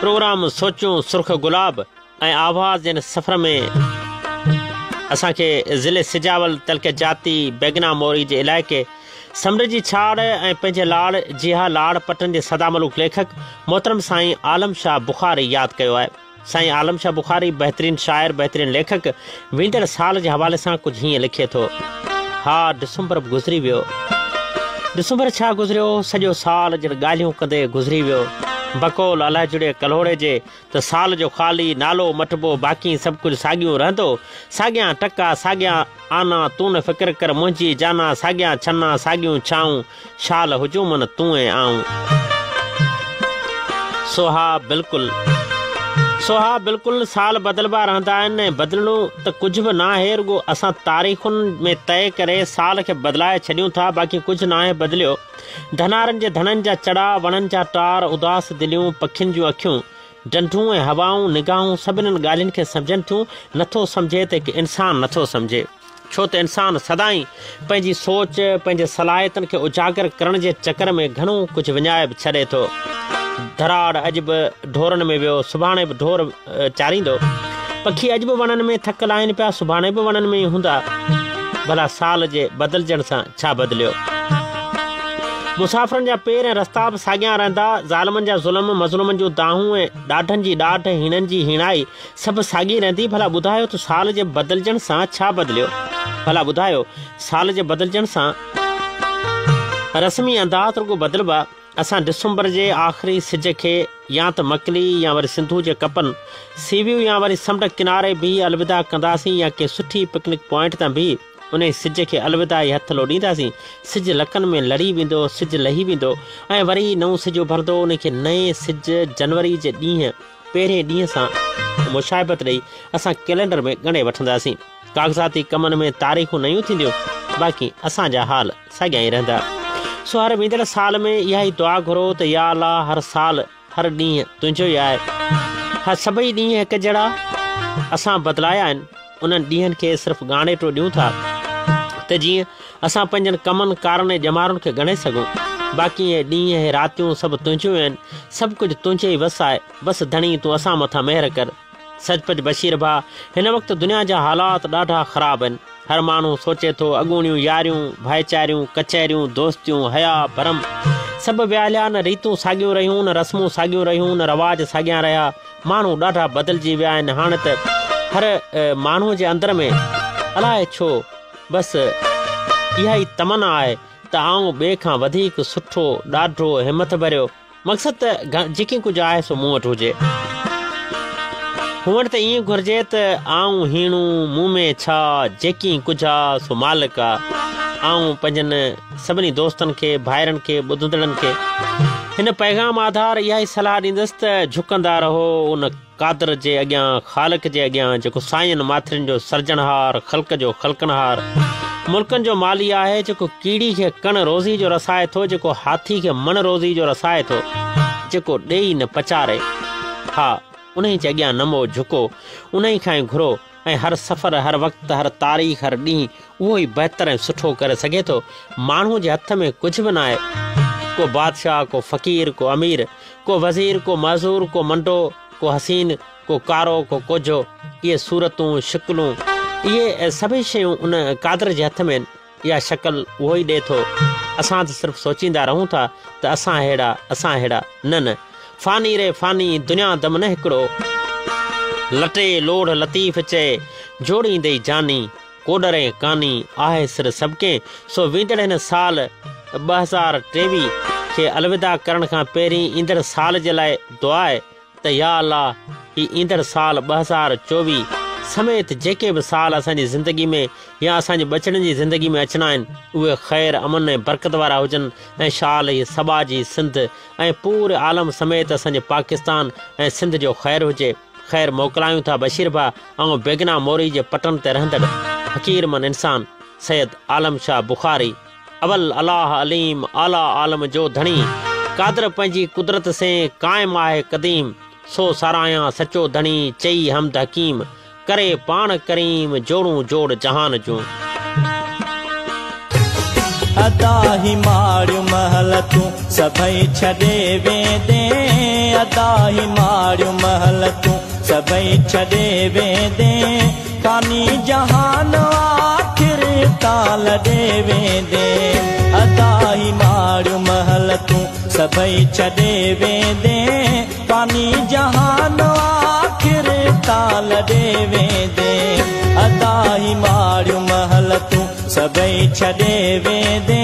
Programme सोचूं सुर्ख गुलाब ऐं आवाज़ जिन सफ़र में असांखे ज़िले सिजावल तलके जाती बेगना मोरी जे इलाइक़े समुंड जी छाड़ ऐं पंहिंजे लाड़ जिहा लाड़ पटन जे सदामलूक लेखक मोहतरम साईं आलम शाह बुखारी यादि कयो आहे। साईं आलम शाह बुखारी बहितरीन शाइर बहितरीन लेखक वेंदड़ साल जे हवाले सां कुझु हीअं लिखे थो। हा डिसंबर बि गुज़री वियो, डिसंबर छा गुज़रियो, सॼो साल जॾहिं ॻाल्हियूं कंदे गुज़री वियो। बकौल अलाए जुड़े कलोड़े जे त साल जो ख़ाली नालो मटबो, बाक़ी सभु कुझु साॻियो रहंदो। साॻियां टका साॻियां आना, तूं न फ़िक्र कर मुंहिंजी जाना, साॻियां छन्ना साॻियूं छाऊं, शाल हुजूं मन तूं ऐं आऊं। सोहा बिल्कुलु साल बदिलबा रहंदा आहिनि ऐं बदिलणो त कुझु बि न आहे, रुॻो असां तारीख़ुनि में तइ करे साल खे बदिलाए छॾियूं था, बाक़ी कुझु न आहे बदिलियो। धनारनि जे धननि जा चड़ा, वणनि जा टार, उदास दिलियूं, पखियुनि जूं अखियूं, डंठूं ऐं हवाऊं, निगाहूं सभिनीनि ॻाल्हियुनि खे सम्झनि थियूं। नथो सम्झे त हिकु इंसानु नथो सम्झे, छो त इंसानु सदाईं पंहिंजी सोच पंहिंजे सलाहियतनि खे उजागर करण जे चकर में घणो कुझु विञाए बि छॾे थो। धराड़ अॼु बि ढोरनि में वियो, सुभाणे बि ढोर चारींदो। पखी अॼु बि वणनि में थक लाहिनि पिया, सुभाणे बि वणनि में ई हूंदा। भला साल जे बदिलजण सां छा बदिलियो? मुसाफ़िरनि जा पेर ऐं रस्ता बि साॻियां रहंदा। ज़ालिमनि जा ज़ुल्म, मज़लूमनि जूं दाहूं ऐं ॾाढनि जी ॾाढ, हीणनि जी हीणाई सभु साॻी रहंदी। भला ॿुधायो त साल जे बदिलजण सां छा बदिलियो? भला ॿुधायो साल जे बदिलजण सां रस्मी अंदाज़ रुॻो बदिलबा। असां डिसंबर जे आख़िरी सिज खे या त मकली या वरी सिंधू जे कपनि सीवियूं या वरी समुंड किनारे बि अलविदा कंदासीं, या कंहिं सुठी पिकनिक पॉइंट तां बि उन सिज खे अलविदा ई हथु लोॾींदासीं। सिज लकनि में लड़ी वेंदो, सिज लही वेंदो ऐं वरी नओं सिज उभरंदो। उनखे नए सिज जनवरी जे ॾींहुं पहिरें ॾींहं सां मुशाहिबत ॾेई असां कैलेंडर में ॻणे वठंदासीं। काग़ज़ाती कमनि में तारीख़ूं नयूं थींदियूं, बाक़ी असांजा हाल साॻियां ई रहंदा। सो हर वेंदड़ साल में इहा ई दुआ घुरो त या अल्लाह हर साल हर ॾींहुं तुंहिंजो ई आहे। हा सभई ॾींहं हिकु जहिड़ा असां बदिलाया आहिनि, उन्हनि ॾींहंनि खे सिर्फ़ु ॻाणे ॾियूं था त जीअं असां पंहिंजनि कमनि कारनि जमारुनि खे ॻणे सघूं। बाक़ी इहे ॾींहं इहे रातियूं सभु तुंहिंजियूं आहिनि, सभु कुझु तुंहिंजे ई वस आहे। बसि धणी तूं असां मथां महिर कर। सचपच बशीर भाउ, हिन वक़्तु दुनिया जा हालात ॾाढा ख़राबु आहिनि। हर माण्हू सोचे थो अॻूणियूं यारियूं, भाईचारियूं, कचहरियूं, दोस्तियूं, हया भरम सभु विया हलिया। न रीतूं साॻियूं रहियूं, न रस्मूं साॻियूं रहियूं, न रवाज साॻियां रहिया। माण्हू ॾाढा बदिलजी विया आहिनि। हाणे त हर माण्हूअ जे अंदर में अलाए छो बसि इहा ई तमन्ना आहे त आऊं ॿिए खां वधीक सुठो, ॾाढो हिमत भरियो, मक़सदु त जेकी कुझु आहे सो मूं वटि हुजे। हुअण त ईअं घुरिजे त आऊं हीणूं मूं में छा, जेकी कुझु आहे सो मालिक आहे। आऊं पंहिंजनि सभिनी दोस्तनि खे, भाइरनि खे, ॿुधंदड़नि खे हिन पैगाम आधार इहा ई सलाह ॾींदुसि त झुकंदा रहो उन क़ादिर जे अॻियां, ख़ालिक जे अॻियां, जेको साईं माथिरियुनि जो सर्जनहार, ख़ल्क़ जो ख़ल्क़नहार, मुल्कनि जो माली आहे, जेको कीड़ी खे कण रोज़ी जो रसाए थो, जेको हाथी खे मण रोज़ी जो रसाए थो, जेको ॾेई न पचारे। हा उन ई जे अॻियां नमो झुको, उन ई खां ई घुरो ऐं हर सफ़र, हर वक़्तु, हर तारीख़, हर ॾींहुं उहो ई बहितर ऐं सुठो करे सघे थो। माण्हू जे हथ में कुझु बि न आहे। को बादशाह, को फ़क़ीर, को अमीर, को वज़ीर, को मज़ूर, को मंडो, को हसीन, को कारो, को कोझो। इहे सूरतूं, शिकिलूं, इहे सभई शयूं उन क़ादिर जे हथ में आहिनि। इहा शक्ल उहो ई ॾिए थो। असां त सिर्फ़ु सोचींदा रहूं था त असां अहिड़ा। न फ़ानी रे फ़ानी, दुनिया दम न हिकिड़ो। लटे लोढ़ लतीफ़ चए जोड़ींदे जानी, कोडरे कानी आहे सिर सबके। सो वेंदड़ हिन साल 2023 खे अलविदा करण खां पहिरीं ईंदड़ साल जे लाइ दुआ आहे त या अल्लाह ही ईंदड़ साल 2024 समेत जेके बि साल असांजी ज़िंदगी में या असांजे बचड़नि जी ज़िंदगी में अचणा आहिनि, उहे ख़ैर अमन ऐं बरकत वारा हुजनि। ऐं शाल ही सबा जी सिंध ऐं पूरे आलम समेत असांजे पाकिस्तान ऐं सिंध जो ख़ैर हुजे। ख़ैर मोकिलायूं था बशीर भाउ ऐं बेगना मोरी जे पटन ते रहंदड़ फ़क़ीरमन इंसान सैयद आलम शाह बुखारी। अवल अलाह अलीम आला आलम जो धणी, क़ादिर पंहिंजी कुदरत से क़ाइम आहे क़दीम। सो सारायां सचो धणी चई हमद हकीम, करे पाण करीम जोड़ूं जोड़ जहान जूं। अदाही माड़ियूं महल तूं सभई छॾे वेंदे, अदाही माड़ियूं महल तूं सभई छॾे वेंदे, कानी जहान आख़िर ताल ॾे वेंदे, अदाही माड़ियूं महल तूं सभई छॾे वेंदे, कानी जहान आख़िर ताल ॾे वेंदे, अदाही माड़ियूं महल तूं सभई छॾे वेंदे।